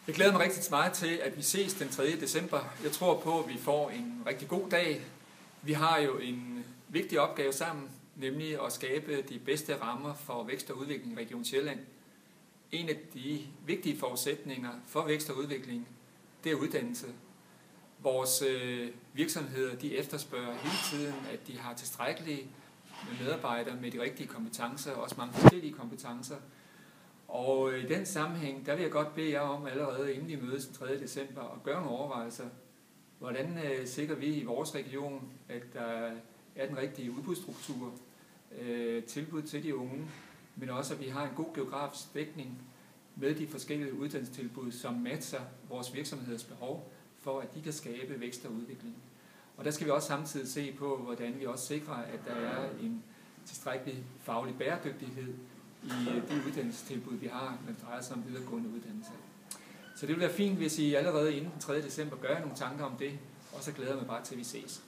Jeg glæder mig rigtig meget til, at vi ses den 3. december. Jeg tror på, at vi får en rigtig god dag. Vi har jo en vigtig opgave sammen, nemlig at skabe de bedste rammer for vækst og udvikling i Region Sjælland. En af de vigtige forudsætninger for vækst og udvikling, det er uddannelse. Vores virksomheder, de efterspørger hele tiden, at de har tilstrækkelige medarbejdere med de rigtige kompetencer, også mange forskellige kompetencer. Og i den sammenhæng, der vil jeg godt bede jer om allerede inden vi mødes den 3. december at gøre nogle overvejelser. Hvordan sikrer vi i vores region, at der er den rigtige udbudsstruktur, tilbud til de unge, men også at vi har en god geografisk dækning med de forskellige uddannelsestilbud, som matcher vores virksomheders behov for, at de kan skabe vækst og udvikling. Og der skal vi også samtidig se på, hvordan vi også sikrer, at der er en tilstrækkelig faglig bæredygtighed i de uddannelsestilbud, vi har, når det drejer sig om videregående uddannelse. Så det vil være fint, hvis I allerede inden den 3. december gør nogle tanker om det, og så glæder jeg mig bare til, at vi ses.